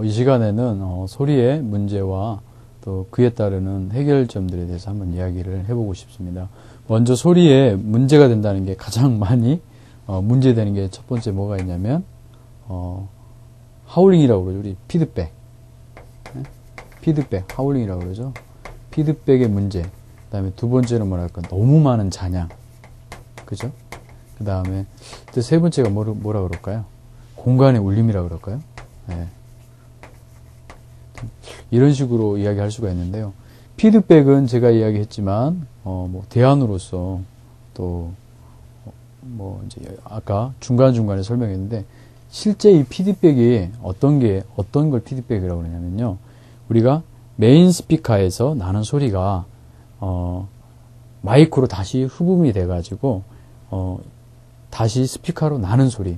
이 시간에는 소리의 문제와 또 그에 따르는 해결점들에 대해서 한번 이야기를 해보고 싶습니다. 먼저 소리에 문제가 된다는 게 가장 많이 문제되는 게 첫 번째 뭐가 있냐면 하울링이라고 그러죠. 우리 피드백. 네? 피드백, 하울링이라고 그러죠. 피드백의 문제. 그 다음에 두 번째는 뭐랄까, 너무 많은 잔향. 그죠? 그 다음에 또 세 번째가 뭐라 그럴까요? 공간의 울림이라고 그럴까요? 네. 이런 식으로 이야기할 수가 있는데요. 피드백은 제가 이야기했지만 뭐 대안으로서 또 뭐 이제 아까 중간중간에 설명했는데 실제 이 피드백이 어떤 걸 피드백이라고 그러냐면요. 우리가 메인 스피커에서 나는 소리가 마이크로 다시 흡음이 돼가지고 다시 스피커로 나는 소리.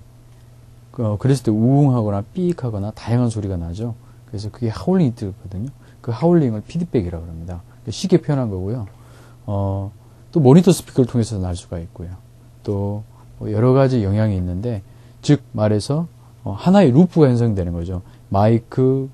그랬을 때 우웅하거나 삐익하거나 다양한 소리가 나죠. 그래서 그게 하울링이 뜨거든요. 그 하울링을 피드백이라고 합니다. 쉽게 표현한 거고요. 또 모니터 스피커를 통해서 날 수가 있고요. 또 여러 가지 영향이 있는데, 즉 말해서 하나의 루프가 형성되는 거죠. 마이크,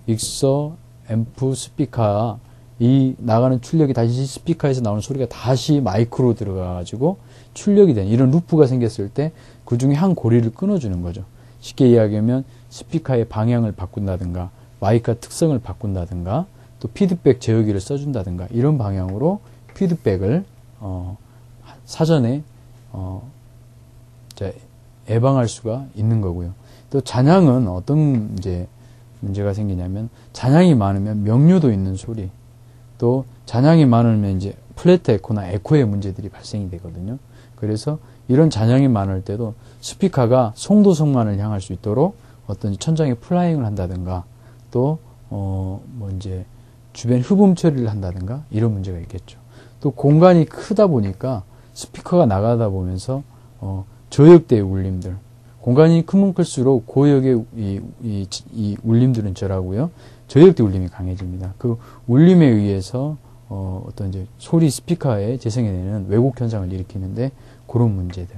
믹서, 앰프, 스피커, 이 나가는 출력이 다시 스피커에서 나오는 소리가 다시 마이크로 들어가가지고 출력이 되는 이런 루프가 생겼을 때 그 중에 한 고리를 끊어주는 거죠. 쉽게 이야기하면 스피커의 방향을 바꾼다든가 마이크의 특성을 바꾼다든가 또 피드백 제어기를 써준다든가 이런 방향으로 피드백을 사전에 예방할 수가 있는 거고요. 또 잔향은 어떤 이제 문제가 생기냐면 잔향이 많으면 명료도 있는 소리, 또 잔향이 많으면 이제 플랫 에코나 에코의 문제들이 발생이 되거든요. 그래서 이런 잔향이 많을 때도 스피커가 송도성만을 향할 수 있도록 어떤 천장에 플라잉을 한다든가 또 뭐 이제 주변 흡음 처리를 한다든가 이런 문제가 있겠죠. 또 공간이 크다 보니까 스피커가 나가다 보면서 저역대의 울림들, 공간이 크면 클수록 고역의 이 울림들은 절하고요. 저역대 울림이 강해집니다. 그 울림에 의해서 어떤 이제 소리 스피커에 재생해내는 왜곡 현상을 일으키는데 그런 문제들.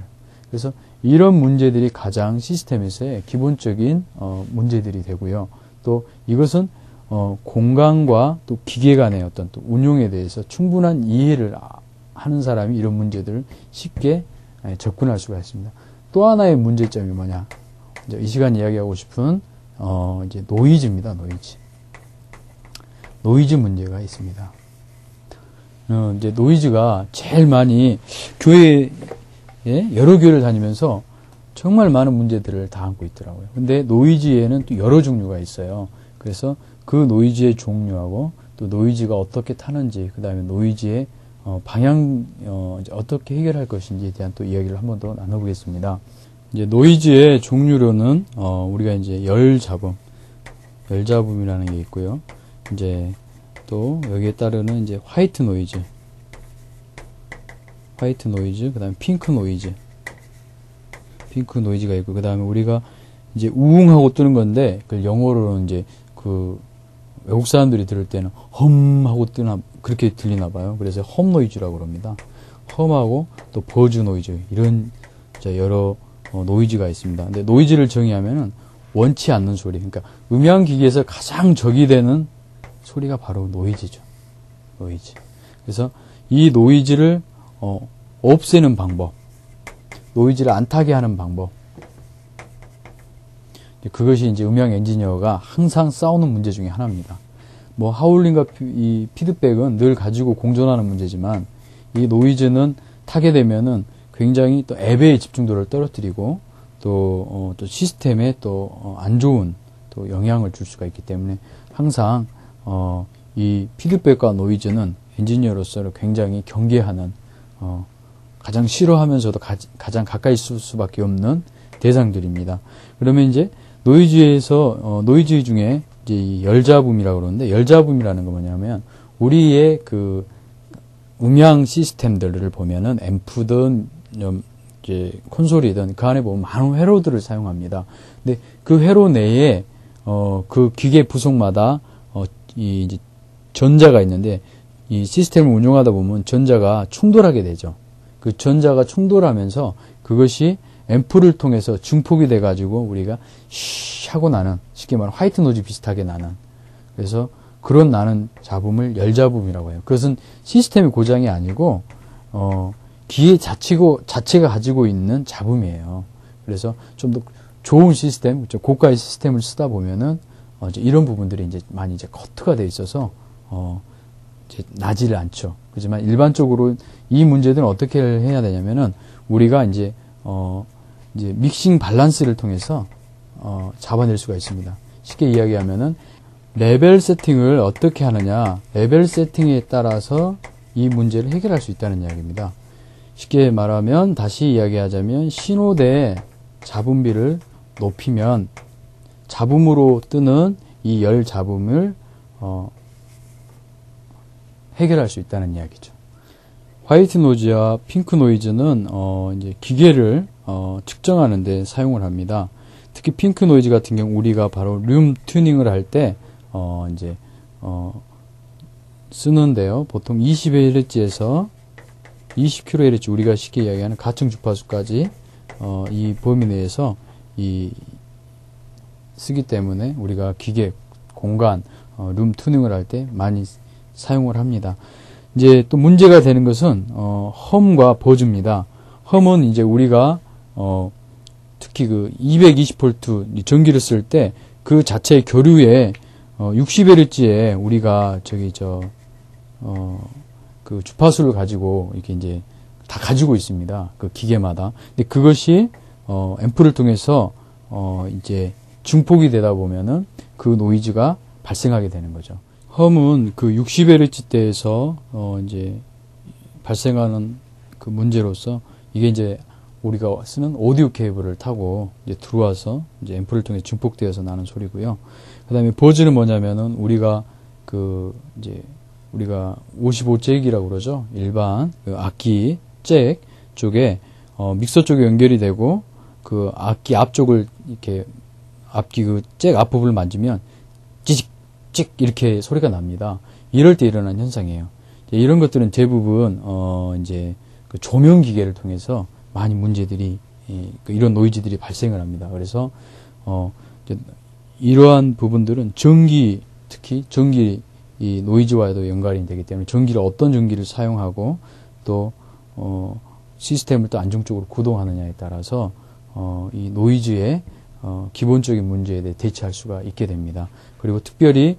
그래서 이런 문제들이 가장 시스템에서의 기본적인 문제들이 되고요. 또 이것은 공간과 또 기계 간의 어떤 또 운용에 대해서 충분한 이해를 하는 사람이 이런 문제들을 쉽게 접근할 수가 있습니다. 또 하나의 문제점이 뭐냐? 이제 이 시간 이야기하고 싶은 이제 노이즈입니다. 노이즈 문제가 있습니다. 이제 노이즈가 제일 많이 교회에 여러 교회를 다니면서 정말 많은 문제들을 다 안고 있더라고요. 근데 노이즈에는 또 여러 종류가 있어요. 그래서 그 노이즈의 종류하고 또 노이즈가 어떻게 타는지, 그 다음에 노이즈의 방향 이제 어떻게 해결할 것인지에 대한 또 이야기를 한 번 더 나눠보겠습니다. 이제 노이즈의 종류로는 우리가 이제 열잡음이라는 게 있고요. 이제 또 여기에 따르는 이제 화이트 노이즈, 그다음에 핑크 노이즈가 있고, 그다음에 우리가 이제 우웅하고 뜨는 건데 그 영어로는 이제 그 외국 사람들이 들을 때는 험 하고 그렇게 들리나 봐요. 그래서 험 노이즈라고 그럽니다. 험하고 또 버즈 노이즈, 이런 여러 노이즈가 있습니다. 근데 노이즈를 정의하면은 원치 않는 소리, 그러니까 음향 기기에서 가장 적이 되는 소리가 바로 노이즈죠. 노이즈. 그래서 이 노이즈를 없애는 방법, 노이즈를 안 타게 하는 방법, 그것이 이제 음향 엔지니어가 항상 싸우는 문제 중에 하나입니다. 뭐 하울링과 이 피드백은 늘 가지고 공존하는 문제지만 이 노이즈는 타게 되면은 굉장히 또 앱의 집중도를 떨어뜨리고 또 시스템에 또 안 좋은 또 영향을 줄 수가 있기 때문에 항상 이 피드백과 노이즈는 엔지니어로서 굉장히 경계하는 가장 싫어하면서도 가장 가까이 있을 수밖에 없는 대상들입니다. 그러면 이제 노이즈 중에 이제 이 열잡음이라고 그러는데, 열잡음이라는 건 뭐냐면 우리의 그 음향 시스템들을 보면은 앰프든 이제 콘솔이든 그 안에 보면 많은 회로들을 사용합니다. 근데 그 회로 내에 그 기계 부속마다 이 이제 전자가 있는데 이 시스템을 운용하다 보면 전자가 충돌하게 되죠. 그 전자가 충돌하면서 그것이 앰플을 통해서 증폭이 돼가지고 우리가 쉬 하고 나는, 쉽게 말하면 화이트 노즈 비슷하게 나는, 그래서 그런 나는 잡음을 열잡음이라고 해요. 그것은 시스템의 고장이 아니고 기계 자체가 가지고 있는 잡음이에요. 그래서 좀 더 좋은 시스템, 고가의 시스템을 쓰다 보면은 이제 이런 부분들이 이제 많이 이제 커트가 돼 있어서 이제 나지를 않죠. 그렇지만 일반적으로 이 문제들은 어떻게 해야 되냐면은 우리가 이제 믹싱 밸런스를 통해서 잡아낼 수가 있습니다. 쉽게 이야기하면은 레벨 세팅을 어떻게 하느냐, 레벨 세팅에 따라서 이 문제를 해결할 수 있다는 이야기입니다. 쉽게 말하면, 다시 이야기하자면 신호대의 잡음비를 높이면 잡음으로 뜨는 이 열 잡음을 해결할 수 있다는 이야기죠. 화이트 노이즈와 핑크 노이즈는 이제 기계를 측정하는 데 사용을 합니다. 특히 핑크 노이즈 같은 경우 우리가 바로 룸 튜닝을 할 때 이제 쓰는데요. 보통 20Hz에서 20kHz, 우리가 쉽게 이야기하는 가층 주파수까지 이 범위 내에서 쓰기 때문에 우리가 기계, 공간, 룸 튜닝을 할 때 많이 사용을 합니다. 이제 또 문제가 되는 것은 험과 버즈입니다. 험은 이제 우리가 특히 그 220V 전기를 쓸 때 그 자체의 교류에 60Hz에 우리가 그 주파수를 가지고 이렇게 이제 다 가지고 있습니다. 그 기계마다. 근데 그것이 앰플을 통해서 이제 증폭이 되다 보면은 그 노이즈가 발생하게 되는 거죠. 험은 그 60Hz대에서 이제 발생하는 그 문제로서 이게 이제 우리가 쓰는 오디오 케이블을 타고 이제 들어와서 이제 앰플을 통해 증폭되어서 나는 소리고요. 그다음에 버즈는 뭐냐면은 우리가 이제 우리가 55잭이라고 그러죠. 일반 그 악기 잭 쪽에 믹서 쪽에 연결이 되고 그 악기 앞쪽을 이렇게 악기 그 잭 앞부분을 만지면 찌직 찍 이렇게 소리가 납니다. 이럴 때 일어나는 현상이에요. 이런 것들은 대부분 이제 그 조명 기계를 통해서 많이 문제들이 이런 노이즈들이 발생을 합니다. 그래서 이러한 부분들은 전기, 특히 전기 이 노이즈와도 연관이 되기 때문에 어떤 전기를 사용하고 또 시스템을 또 안정적으로 구동하느냐에 따라서 이 노이즈의 기본적인 문제에 대해 대처할 수가 있게 됩니다. 그리고 특별히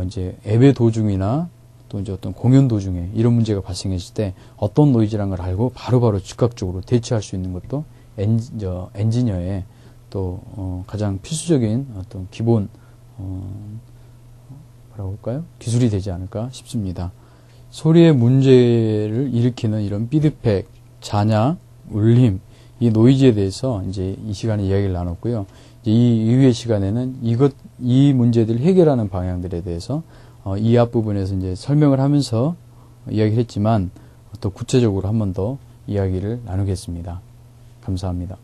이제 예배 도중이나 또 이제 어떤 공연 도중에 이런 문제가 발생했을 때 어떤 노이즈라는 걸 알고 바로바로 즉각적으로 대처할 수 있는 것도 엔지니어의 또 가장 필수적인 어떤 기본 뭐라고 할까요? 기술이 되지 않을까 싶습니다. 소리의 문제를 일으키는 이런 피드백, 잔향, 울림, 이 노이즈에 대해서 이제 이 시간에 이야기를 나눴고요. 이제 이 이후의 시간에는 이 문제들을 해결하는 방향들에 대해서 이 앞부분에서 이제 설명을 하면서 이야기를 했지만 또 구체적으로 한 번 더 이야기를 나누겠습니다. 감사합니다.